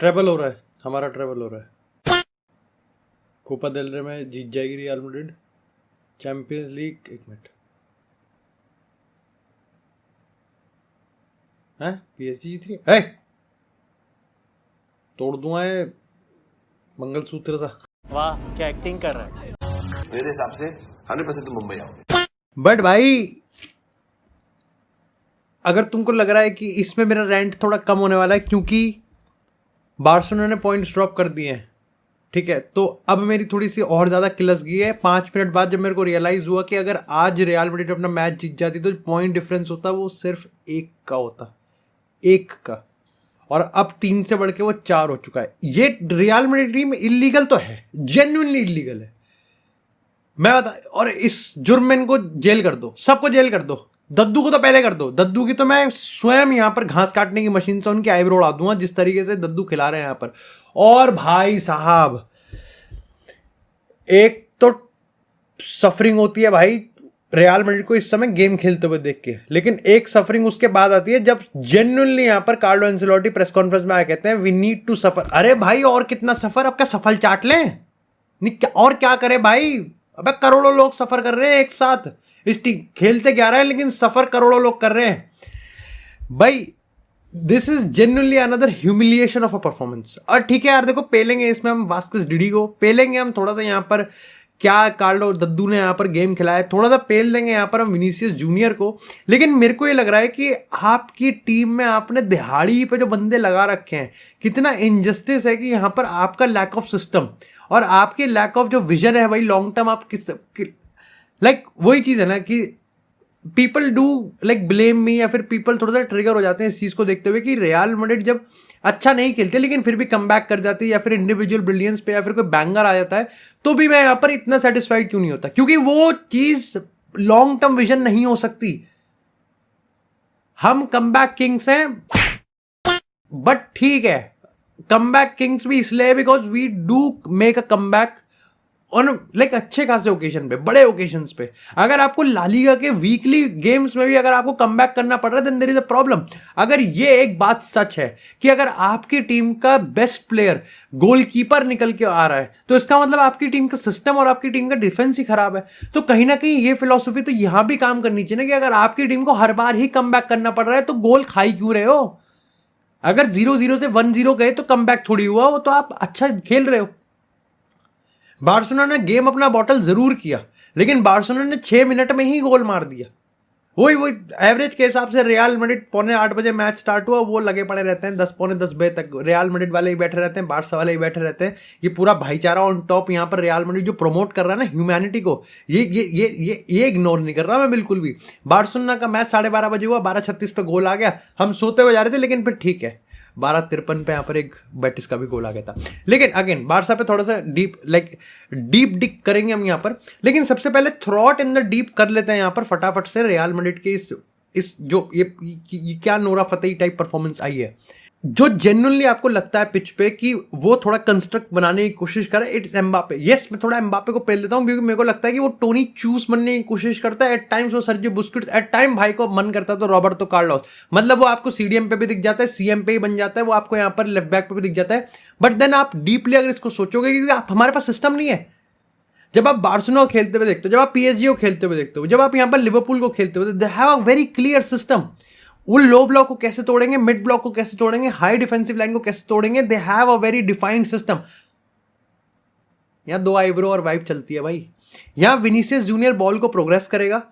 Treble हो रहा है, हमारा ट्रेबल हो रहा है। कोपा देल रे में जीत जाएगी रियल मैड्रिड। चैंपियंस लीग, एक मिनट है, पीएसजी जीत रही है। तोड़ दूंगा ये मंगलसूत्र सा। वाह क्या एक्टिंग कर रहा है। मेरे हिसाब से 100% तुम मुंबई आओगे। बट भाई अगर तुमको लग रहा है कि इसमें मेरा रेंट थोड़ा कम होने वाला है क्योंकि बार्सिलोना ने पॉइंट्स ड्रॉप कर दिए हैं, ठीक है, तो अब मेरी थोड़ी सी और ज़्यादा किलस गई है 5 मिनट बाद, जब मेरे को रियलाइज़ हुआ कि अगर आज रियल मैड्रिड अपना मैच जीत जाती तो पॉइंट डिफरेंस होता वो सिर्फ 1 का होता, 1 का, और अब 3 से बढ़ के वो 4 हो चुका है। ये रियल मैड्रिड टीम इलीगल तो है, जेन्युइनली इलीगल है, मैं बता, और इस जुर्म में इनको जेल कर दो, सबको जेल कर दो। दद्दू को तो पहले कर दो, दद्दू की तो मैं स्वयं यहां पर घास काटने की मशीन से उनकी आईब्रो उड़ा दूंगा जिस तरीके से दद्दू खिला रहे हैं यहां पर। और भाई साहब एक तो सफरिंग होती है भाई रियल मैड्रिड को इस समय गेम खेलते हुए देख के, लेकिन एक सफरिंग उसके बाद आती है जब जेन्युइनली यहां पर कार्लो एंसेलोटी प्रेस कॉन्फ्रेंस में आए कहते हैं वी नीड टू सफर। अरे भाई और कितना सफर, अब क्या सफल चाट लें, नहीं और क्या करें भाई, अबे करोड़ों लोग सफर कर रहे हैं एक साथ, इस टीम खेलते 11 है लेकिन सफर करोड़ों लोग कर रहे हैं भाई। This is genuinely another humiliation of a performance. और ठीक है यार देखो, पेलेंगे इसमें हम वास्कस डिडी को, पेलेंगे हम थोड़ा सा यहाँ पर क्या कार्लो दद्दू ने यहाँ पर गेम खिलाया, थोड़ा सा पेल देंगे यहाँ पर हम विनीसियस जूनियर को, लेकिन मेरे को ये लग रहा है कि आपकी टीम में आपने दिहाड़ी पे जो बंदे लगा रखे हैं, कितना इनजस्टिस है कि यहाँ पर आपका लैक ऑफ सिस्टम और आपके लैक ऑफ जो विजन है भाई लॉन्ग टर्म, आप किस लाइक वही चीज़ है ना कि people do like blame me, या फिर पीपल थोड़ा सा ट्रिगर हो जाते हैं इस चीज़ को देखते हुए कि रियल मैड्रिड जब अच्छा नहीं खेलते लेकिन फिर भी कम बैक कर जाती है, या फिर इंडिविजुअल ब्रिलियंस पे या फिर कोई बैंगर आ जाता है, तो भी मैं यहाँ पर इतना सेटिस्फाइड क्यों नहीं होता, क्योंकि वो चीज़ लॉन्ग टर्म विजन नहीं हो सकती। हम कम बैक किंग्स हैं, बट ठीक है, कम बैक किंग्स भी इसलिए because we do make a come back on like अच्छे खासे ओकेजन पे, बड़े ओकेजन्स पे। अगर आपको लालीगा के वीकली गेम्स में भी अगर आपको कम बैक करना पड़ रहा है then there is a problem. अगर ये एक बात सच है कि अगर आपकी टीम का बेस्ट प्लेयर गोलकीपर निकल के आ रहा है तो इसका मतलब आपकी टीम का सिस्टम और आपकी टीम का डिफेंस ही खराब है। तो कहीं ना कहीं ये फिलॉसफी तो यहां भी काम करनी चाहिए ना कि अगर आपकी टीम को हर बार ही कम बैक करना पड़ रहा है तो गोल खाई क्यों रहे हो। अगर 0-0 से 1-0 गए तो कम बैक थोड़ी हुआ, वो तो आप अच्छा खेल रहे हो। बार्सिलोना ने गेम अपना बॉटल जरूर किया लेकिन बार्सिलोना ने 6 मिनट में ही गोल मार दिया। वही एवरेज के हिसाब से रियल मैड्रिड 7:45 बजे मैच स्टार्ट हुआ, वो लगे पड़े रहते हैं 10-10 बजे तक, रियल मैड्रिड वाले ही बैठे रहते हैं, बार्सा वाले ही बैठे रहते हैं। ये पूरा भाईचारा ऑन टॉप यहाँ पर रियल मैड्रिड जो प्रमोट कर रहा है ना ह्यूमैनिटी को, ये इग्नोर नहीं कर रहा मैं बिल्कुल भी। बार्सिलोना का मैच 12:30 बजे हुआ, 12:36 पे गोल आ गया, हम सोते हुए जा रहे थे लेकिन फिर ठीक है 12:53 पे यहाँ पर एक बेटिस का भी गोल आ गया था। लेकिन अगेन बारसा पे थोड़ा सा डीप डिक करेंगे हम यहाँ पर, लेकिन सबसे पहले थ्रॉट इन द डीप कर लेते हैं यहाँ पर फटाफट से रियल मैड्रिड के इस जो ये क्या नोरा फतेही टाइप परफॉर्मेंस आई है, जो जेन्युइनली आपको लगता है पिच पे कि वो थोड़ा कंस्ट्रक्ट बनाने की कोशिश करे। इट्स एम्बापे, यस मैं थोड़ा एम्बापे को पेल देता हूँ क्योंकि मेरे को लगता है कि वो टोनी चूस बनने की कोशिश करता है एट टाइम्स, वो सर्जियो बुस्केट्स, एट टाइम भाई को मन करता है तो रॉबर्टो कार्लोस, मतलब वो आपको सीडीएम पे भी दिख जाता है, सीएम पे ही बन जाता है, वो आपको यहाँ पर लेफ्ट बैक पे भी दिख जाता है। बट देन आप डीपली अगर इसको सोचोगे, क्योंकि आप हमारे पास सिस्टम नहीं है। जब आप बार्सिलोना को खेलते हुए देखते हो, जब आप पीएसजी को खेलते हुए देखते हो, जब आप यहाँ पर लिवरपूल को खेलते हुए, they have a very clear system. वो लो ब्लॉक को कैसे तोड़ेंगे, मिड ब्लॉक को कैसे तोड़ेंगे, हाई डिफेंसिव लाइन को कैसे तोड़ेंगे, they have a very defined system. यहां 2 आईब्रो और वाइप चलती है भाई। यहां विनीसियस जूनियर बॉल को प्रोग्रेस करेगा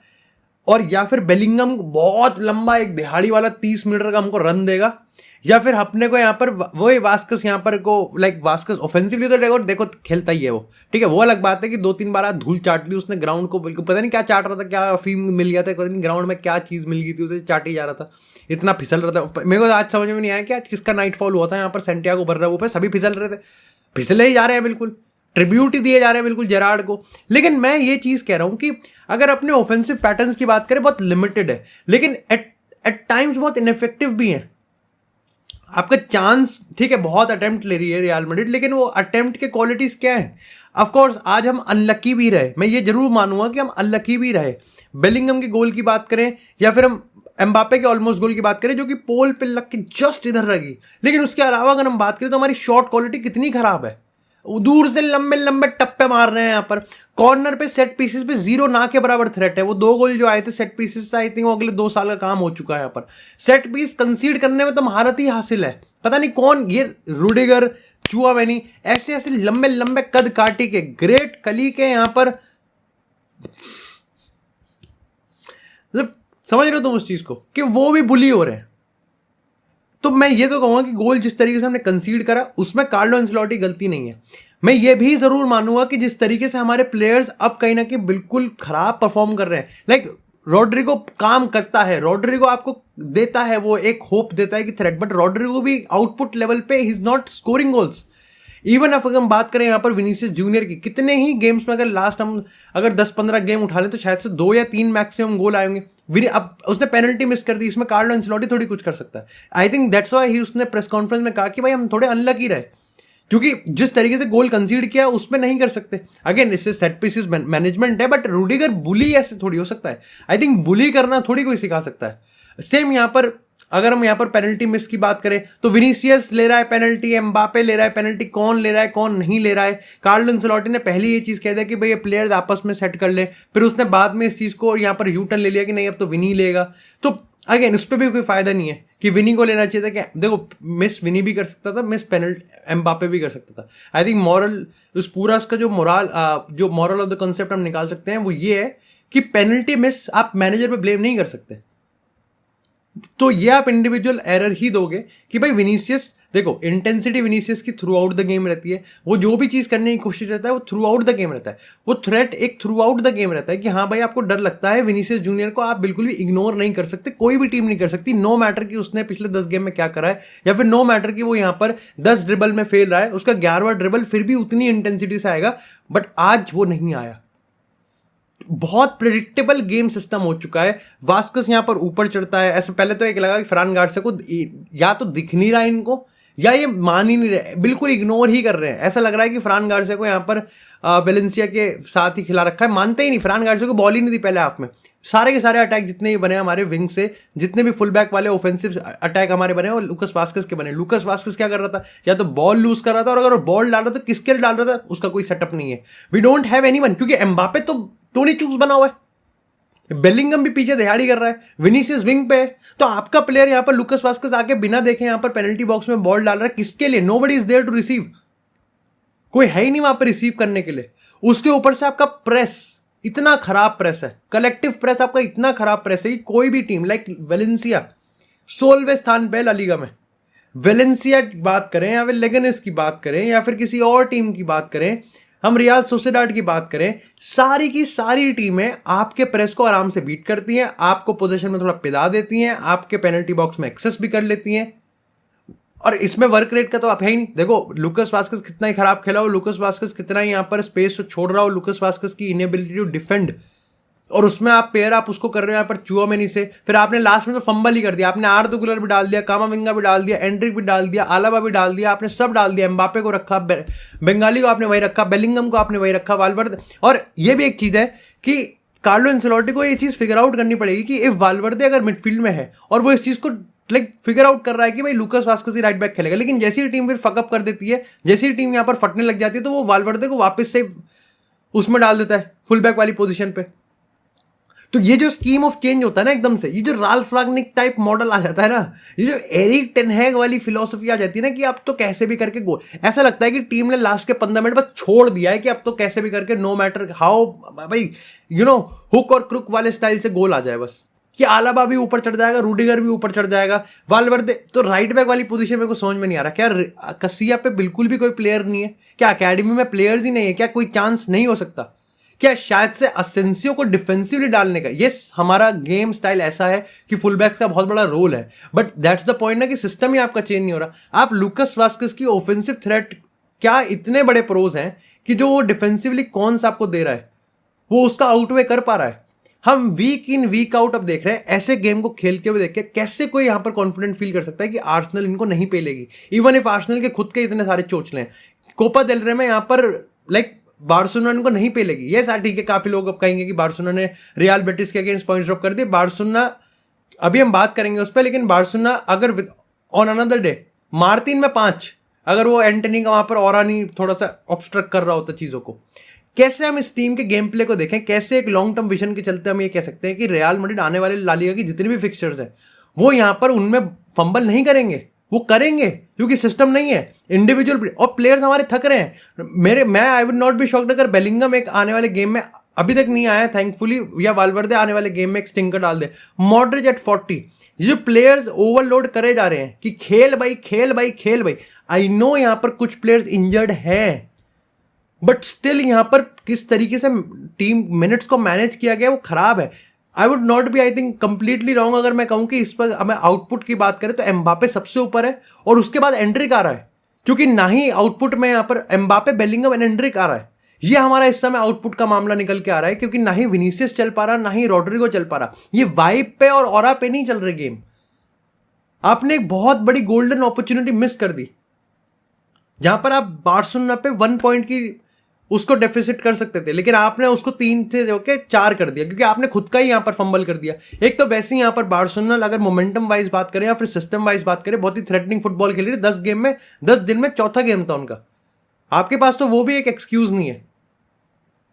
और या फिर बेलिंगम बहुत लंबा एक दिहाड़ी वाला 30 मीटर का हमको रन देगा, या फिर अपने को यहाँ पर वही वास्कस यहाँ पर को लाइक वास्कस ऑफेंसिवली तो देखो खेलता ही है वो, ठीक है, वो अलग बात है कि 2-3 बार धूल चाट ली उसने ग्राउंड को, बिल्कुल पता नहीं क्या चाट रहा था, क्या अफीम मिल गया था, पता नहीं ग्राउंड में क्या चीज़ मिल गई थी उसे, चाट ही जा रहा था, इतना फिसल रहा था। मेरे को आज समझ में नहीं आया कि आज किसका नाइट फॉल हुआ था यहाँ पर, सेंटियागो बर्नाब्यू पे सभी फिसल रहे थे, फिसले ही जा रहे हैं बिल्कुल, ट्रिब्यूट ही दिए जा रहे हैं बिल्कुल जेरार्ड को। लेकिन मैं ये चीज़ कह रहा हूँ कि अगर अपने ऑफेंसिव पैटर्न्स की बात करें बहुत लिमिटेड है, लेकिन एट टाइम्स बहुत इनफेक्टिव भी हैं। आपका चांस ठीक है बहुत अटेम्प्ट ले रही है रियल मैड्रिड, लेकिन वो अटेम्प्ट के क्वालिटीज क्या है। ऑफ कोर्स आज हम अनलकी भी रहे, मैं ये जरूर मानूंगा कि हम अनलकी भी रहे। बेलिंगम के गोल की बात करें या फिर हम एम्बापे के ऑलमोस्ट गोल की बात करें जो कि पोल पे लग के जस्ट इधर लगी, लेकिन उसके अलावा अगर हम बात करें तो हमारी शॉट क्वालिटी कितनी खराब है, दूर से लंबे लंबे टप्पे मार रहे हैं यहाँ पर। कॉर्नर पे सेट पीसेस पे 0 ना के बराबर थ्रेट है। वो 2 गोल जो आए थे सेट पीसेस से, आई थिंक वो अगले 2 साल का काम हो चुका है यहाँ पर। सेट पीस कंसीड करने में तो महारत ही हासिल है। पता नहीं कौन ये रुडिगर, चुआमेनी, ऐसे ऐसे लंबे लंबे कद काटी के ग्रेट कली के यहाँ पर, मतलब समझ रहे हो तुम उस चीज को कि वो भी बुली हो रहे हैं। तो मैं ये तो कहूंगा कि गोल जिस तरीके से हमने कंसीड करा उसमें कार्लो एंसेलोटी गलती नहीं है। मैं ये भी जरूर मानूंगा कि जिस तरीके से हमारे प्लेयर्स अब कहीं ना कहीं बिल्कुल खराब परफॉर्म कर रहे हैं, लाइक रॉड्रिगो काम करता है, रॉड्रिगो आपको देता है, वो एक होप देता है कि थ्रेट, बट रॉड्रिगो भी आउटपुट लेवल पे he is not scoring goals. Even अगर हम बात करें यहाँ पर विनीसियस जूनियर की, कितने ही गेम्स में अगर लास्ट हम अगर 10-15 गेम उठा लें तो शायद से 2 या 3 मैक्सिमम गोल आएंगे। अब उसने पेनल्टी मिस कर दी, इसमें कार्लो एंसेलोटी थोड़ी कुछ कर सकता है। I think that's why he उसने प्रेस कॉन्फ्रेंस में कहा कि भाई हम थोड़े अनलकी रहे, क्योंकि जिस तरीके से गोल कंसीड किया उसमें नहीं कर सकते। अगेन इससे सेट पीसेस मैनेजमेंट है, बट रूडिगर बुली ऐसे थोड़ी हो सकता है। आई थिंक बुली करना थोड़ी कोई सिखा सकता है। सेम यहाँ पर अगर हम यहाँ पर पेनल्टी मिस की बात करें तो विनीसियस ले रहा है पेनल्टी, एम्बापे ले रहा है पेनल्टी, कौन ले रहा है कौन नहीं ले रहा है। कार्लो एंसेलोटी ने पहले ये चीज़ कह दिया कि भाई ये प्लेयर्स आपस में सेट कर ले, फिर उसने बाद में इस चीज़ को यहाँ पर यू टर्न ले लिया कि नहीं अब तो विनी लेगा। तो अगेन उस पर भी कोई फायदा नहीं है कि विनी को लेना चाहिए था। कि देखो मिस विनी भी कर सकता था, मिस पेनल्टी एम्बापे भी कर सकता था। आई थिंक मॉरल उस पूरा उसका जो मॉरल ऑफ द कॉन्सेप्ट हम निकाल सकते हैं वो ये है कि पेनल्टी मिस आप मैनेजर पे ब्लेम नहीं कर सकते। तो ये आप इंडिविजुअल एरर ही दोगे कि भाई विनीसियस, देखो इंटेंसिटी विनीसियस की थ्रू आउट द गेम रहती है, वो जो भी चीज करने की कोशिश रहता है वो थ्रू आउट द गेम रहता है, वो थ्रेट एक थ्रू आउट द गेम रहता है कि हाँ भाई आपको डर लगता है विनीसियस जूनियर को आप बिल्कुल भी इग्नोर नहीं कर सकते, कोई भी टीम नहीं कर सकती, नो मैटर कि उसने पिछले 10 गेम में क्या करा है, या फिर नो मैटर कि वो यहाँ पर 10 ड्रिबल में फेल रहा है, उसका 11वां ड्रिबल फिर भी उतनी इंटेंसिटी से आएगा। बट आज वो नहीं आया। बहुत प्रेडिक्टेबल गेम सिस्टम हो चुका है। वास्कस यहां पर ऊपर चढ़ता है, ऐसे पहले तो एक लगा कि फरान गार्सिया को या तो दिख नहीं रहा इनको या ये मान ही नहीं रहे, बिल्कुल इग्नोर ही कर रहे हैं। ऐसा लग रहा है कि फरान गार्सिया को यहां पर वेलेंसिया के साथ ही खिला रखा है, मानते ही नहीं। फरान गार्सिया को बॉल ही नहीं दी पहले हाफ में। सारे के सारे अटैक जितने भी बने हमारे विंग से, जितने भी फुल बैक वाले ऑफेंसिव अटैक हमारे बने वो लुकस वास्कस के बने। लुकस वास्कस क्या कर रहा था, या तो बॉल लूज कर रहा था, और अगर बॉल डाल रहा था किसके लिए डाल रहा था उसका कोई सेटअप नहीं है। वी डोंट हैव एनीवन, क्योंकि एम्बापे तो टोनी चूक्स बना हुआ है, बेलिंगम भी पीछे दिहाड़ी कर रहा है, विनीसियस विंग पे है, तो आपका प्लेयर यहां पर लुकस वास्कस आके बिना देखे यहां पर पेनल्टी बॉक्स में बॉल डाल रहा है, किसके लिए? Nobody is there to receive, कोई है ही नहीं वहां पर रिसीव करने के लिए। उसके ऊपर से आपका प्रेस इतना खराब प्रेस है, कलेक्टिव प्रेस आपका इतना खराब प्रेस है कि कोई भी टीम लाइक वेलेंसिया 16वें स्थान पे ला लीगा में, वेलेंसिया की बात करें या फिर लेगनेस की बात करें या फिर किसी और टीम की बात करें, हम रियाल सोसेडाड की बात करें, सारी की सारी टीमें आपके प्रेस को आराम से बीट करती हैं, आपको पोजीशन में थोड़ा पिदा देती हैं, आपके पेनल्टी बॉक्स में एक्सेस भी कर लेती हैं। और इसमें वर्क रेट का तो आप है ही नहीं। देखो लुकस वास्कस कितना ही खराब खेला हो, लुकस वास्कस कितना ही यहाँ पर स्पेस तो छोड़ रहा हो, लुकस वास्कस की इनेबिलिटी टू डिफेंड, और उसमें आप पेयर आप उसको कर रहे हो यहाँ पर चुआमेनी से। फिर आपने लास्ट में तो फंबल ही कर दिया, आपने आर्दा गुलर भी डाल दिया, कामाविंगा भी डाल दिया, एंड्रिक भी डाल दिया, आलाबा भी डाल दिया, आपने सब डाल दिया। एम्बापे को रखा, बंगाली को आपने वही रखा, बेलिंगम को आपने वही रखा, वाल्वर्दे। और ये भी एक चीज़ है कि कार्लो एंसेलोटी को ये चीज़ फिगर आउट करनी पड़ेगी कि इफ वाल्वर्दे अगर मिडफील्ड में है और वो इस चीज़ को फिगर आउट कर रहा है कि भाई लुकस वास्कस ही राइट बैक खेलेगा, लेकिन जैसी टीम फिर फकअप कर देती है, जैसी टीम यहाँ पर फटने लग जाती है, तो वो वाल्वर्दे को वापस से उसमें डाल देता है फुल बैक वाली पोजीशन पे। तो ये जो स्कीम ऑफ चेंज होता है ना एकदम से, ये जो राल्फ रागनिक टाइप मॉडल आ जाता है ना, ये जो एरिक टेन हैग वाली फिलॉसफी आ जाती है ना कि अब तो कैसे भी करके गोल, ऐसा लगता है कि टीम ने लास्ट के 15 मिनट बस छोड़ दिया है कि अब तो कैसे भी करके नो मैटर हाउ भाई हुक और क्रुक वाले स्टाइल से गोल आ जाए बस, कि आलाबा भी ऊपर चढ़ जाएगा, रूडिगर भी ऊपर चढ़ जाएगा, वाल्वर्दे। तो राइट बैक वाली पोजीशन मेरे को समझ में नहीं आ रहा, क्या कसिया पे बिल्कुल भी कोई प्लेयर नहीं है क्या? अकेडमी में प्लेयर्स ही नहीं है क्या? कोई चांस नहीं हो सकता क्या शायद से असेंसियो को डिफेंसिवली डालने का? यस, हमारा गेम स्टाइल ऐसा है कि फुल बैक्स का बहुत बड़ा रोल है, बट दैट्स द पॉइंट ना कि सिस्टम ही आपका चेंज नहीं हो रहा। आप लुकस वास्कस की ऑफेंसिव थ्रेट क्या इतने बड़े प्रोज हैं कि जो वो डिफेंसिवली कौन सा आपको दे रहा है वो उसका आउटवे कर पा रहा है। हम वीक इन वीक आउट अब देख रहे हैं, ऐसे गेम को खेलते हुए देख के कैसे कोई यहां पर कॉन्फिडेंट फील कर सकता है कि आर्सेनल इनको नहीं पेलेगी, इवन इफ आर्सेनल के खुद के इतने सारे चोचले हैं। कोपा डेल रे में यहां पर बार्सिलोना इनको नहीं पेलेगी। ये साथ ठीक है, काफी लोग अब कहेंगे कि बार्सिलोना ने रियल बेटिस के अगेंस्ट पॉइंट्स ड्रॉप कर दिए, बार्सिलोना अभी हम बात करेंगे उस पर, लेकिन बार्सिलोना अगर ऑन अनदर डे मार्टिन में 5, अगर वो एंटनी का वहां पर और नहीं थोड़ा सा ऑब्स्ट्रक्ट कर रहा होता चीजों को, कैसे हम इस टीम के गेम प्ले को देखें, कैसे एक लॉन्ग टर्म विजन के चलते हम ये कह सकते हैं कि रियल मैड्रिड आने वाले ला लीगा की जितने भी फिक्सचर्स हैं वो यहाँ पर उनमें फंबल नहीं करेंगे, वो करेंगे क्योंकि सिस्टम नहीं है, इंडिविजुअल और प्लेयर्स हमारे थक रहे हैं। मैं आई वुड नॉट बी शॉक्ड अगर बेलिंगम एक आने वाले गेम में, अभी तक नहीं आया थैंकफुली, या वाल्वर्दे आने वाले गेम में एक स्टिंकर डाल दे। मॉड्रिच एट 40, ये जो प्लेयर्स ओवरलोड करे जा रहे हैं कि खेल भाई खेल भाई खेल भाई, आई नो यहाँ पर कुछ प्लेयर्स इंजर्ड हैं, बट स्टिल यहाँ पर किस तरीके से टीम मिनट्स को मैनेज किया गया वो खराब है। I would not be I think completely wrong अगर मैं कहूँ कि इस पर हमें आउटपुट की बात करें तो एम्बापे सबसे ऊपर है और उसके बाद एंड्रिक आ रहा है, क्योंकि ना ही आउटपुट में यहाँ पर एम्बापे, बेलिंगम एंड एंड्रिक आ रहा है। ये हमारा इस समय आउटपुट का मामला निकल के आ रहा है, क्योंकि ना ही विनीसियस चल पा रहा, ना ही रॉड्रिगो चल पा रहा। ये वाइब पे और ऑरा पे नहीं चल रही गेम। आपने एक बहुत बड़ी गोल्डन अपॉर्चुनिटी मिस कर दी जहां पर आप बार्सिलोना पे 1 पॉइंट की उसको डेफिसिट कर सकते थे, लेकिन आपने उसको 3 से होके 4 कर दिया, क्योंकि आपने खुद का ही यहां पर फंबल कर दिया। एक तो वैसे ही यहां पर बार्सिलोना अगर मोमेंटम वाइज बात करें या फिर सिस्टम वाइज बात करें, बहुत ही थ्रेटनिंग फुटबॉल खेल रही है। 10 दिन में चौथा गेम था उनका, आपके पास तो वो भी एक एक्सक्यूज नहीं है।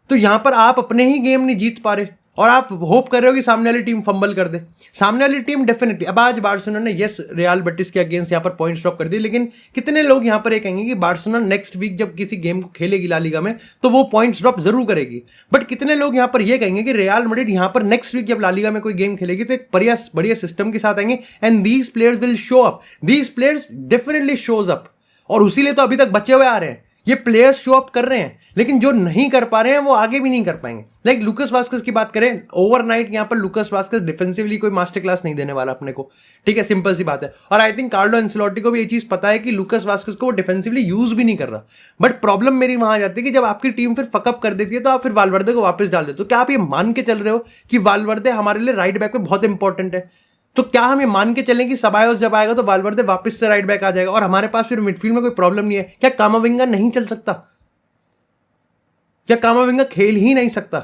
तो यहां पर आप अपने ही गेम नहीं जीत पा रहे और आप होप कर रहे हो कि सामने वाली टीम फंबल कर दे। सामने वाली टीम डेफिनेटली, अब आज बार्सिलोना ने यस रियल बेटिस के अगेंस्ट यहां पर पॉइंट्स ड्रॉप कर दिए, लेकिन कितने लोग यहां पर ये कहेंगे कि बार्सिलोना नेक्स्ट वीक जब किसी गेम को खेलेगी ला लीगा में तो वो पॉइंट्स ड्रॉप जरूर करेगी। बट कितने लोग यहां पर ये कहेंगे कि रियल मैड्रिड यहां पर नेक्स्ट वीक जब ला लीगा में कोई गेम खेलेगी तो एक बढ़िया सिस्टम के साथ आएंगे and these players will show up, these players definitely shows up. और उसी लिए तो अभी तक बचे हुए आ रहे हैं, ये प्लेयर्स शो अप कर रहे हैं, लेकिन जो नहीं कर पा रहे हैं वो आगे भी नहीं कर पाएंगे। लाइक लुकास वास्केस की बात करें, ओवरनाइट यहां पर लुकास वास्केस डिफेंसिवली कोई मास्टर क्लास नहीं देने वाला अपने को, ठीक है, सिंपल सी बात है। और आई थिंक कार्लो एंसेलोटी को भी ये चीज पता है कि लुकास वास्केस को वो डिफेंसिवली यूज भी नहीं कर रहा। बट प्रॉब्लम मेरी वहां आ जाती है कि जब आपकी टीम फिर फकअप कर देती है तो आप फिर वाल्वर्दे को वापस डाल देते हो। क्या आप ये मान के चल रहे हो कि वाल्वर्दे हमारे लिए राइट बैक पे बहुत इंपॉर्टेंट है? तो क्या हम ये मान के चलें कि सबायोस जब आएगा तो वाल्वर्दे वापस से राइट बैक आ जाएगा और हमारे पास फिर मिडफील्ड में कोई प्रॉब्लम नहीं है? क्या कामाविंगा नहीं चल सकता? क्या कामाविंगा खेल ही नहीं सकता?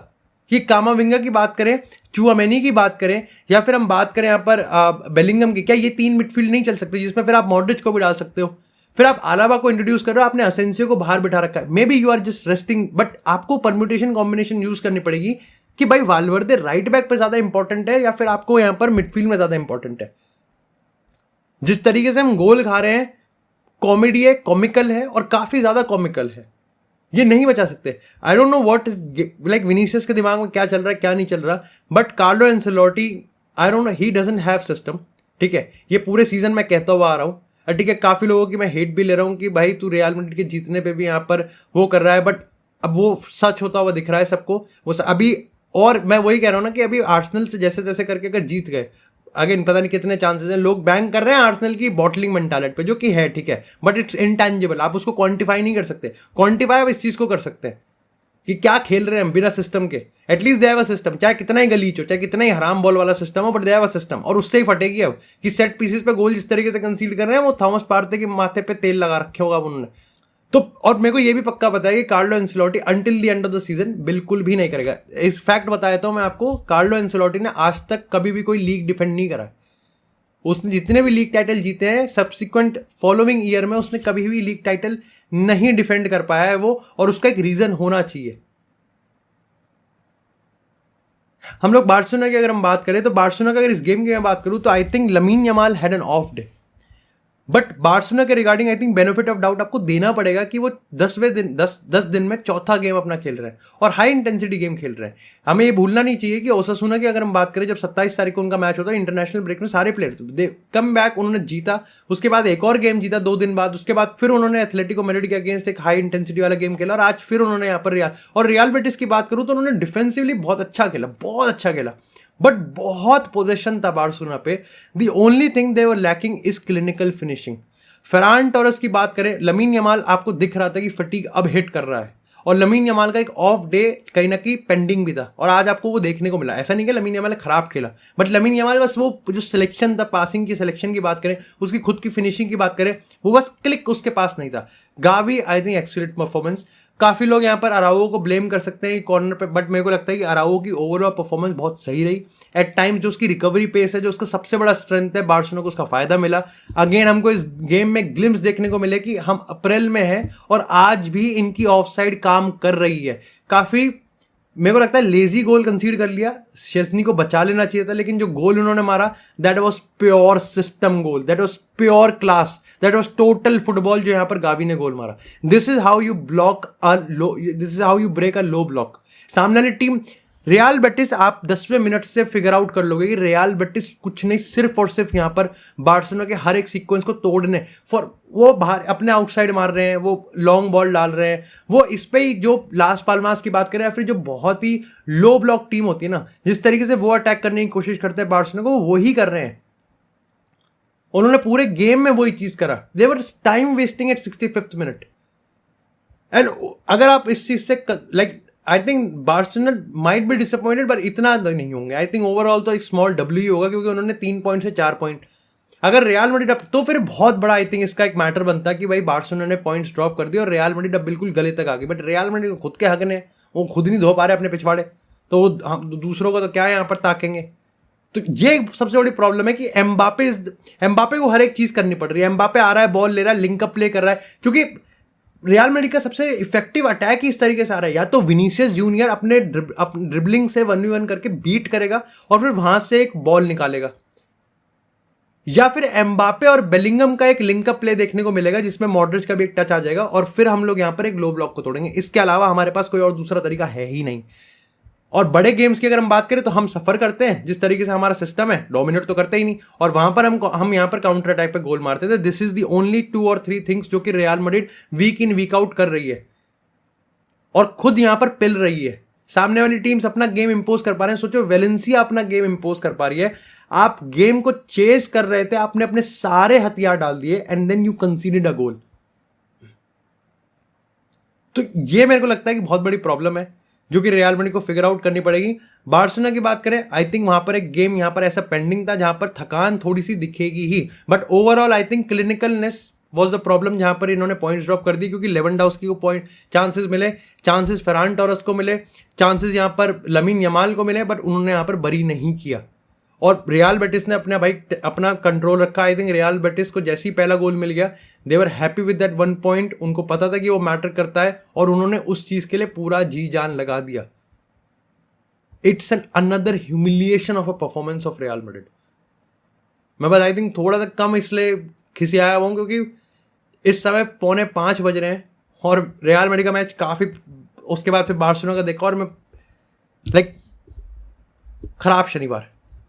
कि कामाविंगा की बात करें, चुआमेनी की बात करें, या फिर हम बात करें यहाँ पर बेलिंगम की, क्या ये 3 मिडफील्ड नहीं चल सकते जिसमें फिर आप मॉड्रिच को भी डाल सकते हो? फिर आप आलाबा को इंट्रोड्यूस कर रहे हो, आपने असेंसियो को बाहर बिठा रखा है। Maybe you are just resting, but आपको परम्यूटेशन कॉम्बिनेशन यूज करनी पड़ेगी कि भाई वाल्वर्दे राइट बैक पे ज्यादा इंपॉर्टेंट है या फिर आपको यहां पर मिडफील्ड में ज्यादा इंपॉर्टेंट है। जिस तरीके से हम गोल खा रहे हैं, कॉमेडी है, कॉमिकल है और काफी ज्यादा कॉमिकल है, ये नहीं बचा सकते। I don't know what is like Vinicius के दिमाग में क्या चल रहा है क्या नहीं चल रहा, but Carlo Ancelotti, I don't know, he doesn't have system. ठीक है, ये पूरे सीजन मैं कहता हुआ आ रहा हूं, ठीक है, काफी लोगों की मैं हेट भी ले रहा हूं कि भाई तू रियल मैड्रिड के जीतने पे भी यहां पर वो कर रहा है, बट अब वो सच होता हुआ दिख रहा है सबको वो अभी। और मैं वही कह रहा हूं ना कि अभी आर्सेनल से जैसे तैसे करके अगर जीत गए, अगेन पता नहीं कितने चांसेस हैं, लोग बैंक कर रहे हैं आर्सेनल की बॉटलिंग मेंटालिटी पे, जो कि है ठीक है, बट इट्स इनटैंजिबल, आप उसको क्वांटिफाई नहीं कर सकते। क्वांटिफाई आप इस चीज को कर सकते हैं कि क्या खेल रहे हैं बिना सिस्टम के। At least they have a system, चाहे कितना ही गलीच हो, चाहे कितना ही हराम बॉल वाला सिस्टम हो, but they have a system. और उससे ही फटेगी अब कि सेट पीसेस पे गोल जिस तरीके से कंसीड कर रहे हैं वो थॉमस पार्टे के माथे पे तेल लगा रखे होगा उन्होंने तो। और मेरे को ये भी पक्का पता है कि Carlo Ancelotti until the end of the season बिल्कुल भी नहीं करेगा। इस फैक्ट बताया तो मैं आपको, कार्लो एंसेलोटी ने आज तक कभी भी कोई लीग डिफेंड नहीं करा। उसने जितने भी लीग टाइटल जीते हैं सब्सिक्वेंट फॉलोइंग ईयर में उसने कभी भी लीग टाइटल नहीं डिफेंड कर पाया है वो, और उसका एक रीजन होना चाहिए। हम लोग बार्सिलोना की अगर हम बात करें तो बार्सिलोना का अगर इस गेम की मैं बात करूं तो I think Lamine Yamal had an off day, but Barcelona के regarding I think benefit of doubt आपको देना पड़ेगा कि वो 10 दिन में चौथा गेम अपना खेल रहे हैं और हाई इंटेंसिटी गेम खेल रहे हैं। हमें ये भूलना नहीं चाहिए कि ओसासुना की अगर हम बात करें, जब 27 तारीख को उनका मैच होता है इंटरनेशनल ब्रेक में, सारे प्लेयर कम बैक, उन्होंने जीता, उसके बाद एक और गेम जीता 2 दिन बाद, उसके बाद फिर उन्होंने एथलेटिको मैड्रिड के अगेंस्ट एक हाई इंटेंसिटी वाला गेम खेला और आज फिर उन्होंने यहाँ पर रियल बेटिस की बात करूँ तो उन्होंने डिफेंसिवली बहुत अच्छा खेला, बट बहुत पोजीशन था बार्सिलोना पे। The only thing they were lacking is clinical finishing. Farhan Torres की बात करें, लमीन यमाल आपको दिख रहा था कि फटीग अब हिट कर रहा है, और लमीन यमाल का एक ऑफ डे कहीं ना कहीं पेंडिंग भी था और आज आपको वो देखने को मिला। ऐसा नहीं कि लमीन यमाल खराब खेला, बट लमीन यमाल बस वो जो सिलेक्शन था, पासिंग की सिलेक्शन की बात करें, उसकी खुद की फिनिशिंग की बात करें, वो बस क्लिक उसके पास नहीं था। Gavi I think excellent performance, काफ़ी लोग यहाँ पर अराओ को ब्लेम कर सकते हैं कॉर्नर पे, बट मेरे को लगता है कि अराओ की ओवरऑल परफॉर्मेंस बहुत सही रही। एट टाइम जो उसकी रिकवरी पेस है, जो उसका सबसे बड़ा स्ट्रेंथ है, बार्सिलोना को उसका फायदा मिला। अगेन हमको इस गेम में ग्लिम्स देखने को मिले कि हम अप्रैल में हैं और आज भी इनकी ऑफसाइड काम कर रही है। काफ़ी मेरे को लगता है लेजी गोल कंसीड कर लिया, शेस्नी को बचा लेना चाहिए था, लेकिन जो गोल उन्होंने मारा that was pure system goal, that was pure class, that was total football जो यहां पर गावी ने गोल मारा। This is how you block a low, this is how you break a low block. सामने वाली team real Betis, आप 10वें minute से फिगर आउट कर लोगे कि रियल बेटिस कुछ नहीं, सिर्फ और सिर्फ यहाँ पर बार्सिलोना के हर एक सीक्वेंस को तोड़ने फॉर वो बाहर अपने आउटसाइड मार रहे हैं, वो लॉन्ग बॉल डाल रहे हैं, वो इस पे ही जो लास पाल्मास की बात करें या फिर जो बहुत ही लो ब्लॉक टीम होती है ना, जिस तरीके से वो अटैक करने की कोशिश करते हैं बार्सिलोना को, वो ही कर रहे हैं। उन्होंने पूरे गेम में वही चीज करा। They were time wasting at 65th minute. And अगर आप इस चीज से like I think Barcelona might be disappointed, पर इतना नहीं होंगे। आई थिंक ओवरऑल तो एक स्मॉल डब्ल्यू ही होगा, क्योंकि उन्होंने 3 पॉइंट से 4 पॉइंट। अगर रियल मैड्रिड अब तो फिर बहुत बड़ा आई थिंक इसका एक मैटर बनता है कि भाई बार्सिलोना ने पॉइंट्स ड्रॉप कर दिए और रियल मैड्रिड अब बिल्कुल गले तक आ गई। बट रियल मैड्रिड को खुद के हक ने, वो खुद नहीं धो पा रहे अपने पिछवाड़े, तो वो हम दूसरों को तो क्या यहाँ पर ताकेंगे। तो ये सबसे बड़ी प्रॉब्लम है कि एम्बापे को हर एक चीज करनी पड़ रही है। एम्बापे आ रहा है, बॉल ले रहा है, लिंकअप प्ले कर रहा है, क्योंकि रियल मैड्रिड का सबसे इफेक्टिव अटैक ही इस तरीके से आ रहा है। या तो विनीसियस जूनियर अपने ड्रिबलिंग से 1v1 करके बीट करेगा और फिर वहां से एक बॉल निकालेगा, या फिर एम्बापे और बेलिंगम का एक लिंकअप प्ले देखने को मिलेगा जिसमें मॉड्रिच का भी एक टच आ जाएगा और फिर हम लोग यहां पर एक लो ब्लॉक को तोड़ेंगे। इसके अलावा हमारे पास कोई और दूसरा तरीका है ही नहीं। और बड़े गेम्स की अगर हम बात करें तो हम सफर करते हैं, जिस तरीके से हमारा सिस्टम है, डोमिनेट तो करते ही नहीं, और वहां पर हम यहां पर काउंटर अटैक पे गोल मारते थे। दिस इज द ओनली 2 और 3 थिंग्स जो कि रियल मैड्रिड वीक इन वीक आउट कर रही है और खुद यहां पर पिल रही है। सामने वाली टीम्स अपना गेम इंपोज कर पा रहे हैं। सोचो वेलेंसिया अपना गेम इंपोज कर पा रही है, आप गेम को चेस कर रहे थे, आपने अपने सारे हथियार डाल दिए and then you considered a goal. तो ये मेरे को लगता है कि बहुत बड़ी प्रॉब्लम है जो कि रियल मैड्रिड को फिगर आउट करनी पड़ेगी। बार्सिलोना की बात करें, आई थिंक वहां पर एक गेम यहां पर ऐसा पेंडिंग था जहां पर थकान थोड़ी सी दिखेगी ही, but overall I think clinicalness was the problem, जहां पर इन्होंने पॉइंट्स ड्रॉप कर दी, क्योंकि लेवेंडोव्स्की को पॉइंट चांसेस मिले, चांसेस फेरान टोरेस को मिले, चांसेस यहां पर लमीन यमाल को मिले, बट उन्होंने यहां पर बरी नहीं किया। और रियल बेटिस ने अपना कंट्रोल रखा। आई थिंक रियल बेटिस को जैसे ही पहला गोल मिल गया, they were happy with that 1 point. उनको पता था कि वो मैटर करता है और उन्होंने उस चीज के लिए पूरा जी जान लगा दिया। It's an another humiliation of a performance of real Madrid. मैं बस आई थिंक थोड़ा सा कम इसलिए खिसियाया हुआ क्योंकि इस समय 4:45 बज रहे हैं और रियल मैड्रिड का मैच काफी, उसके बाद फिर बार्सिलोना का देखा और मैं लाइक खराब शनिवार।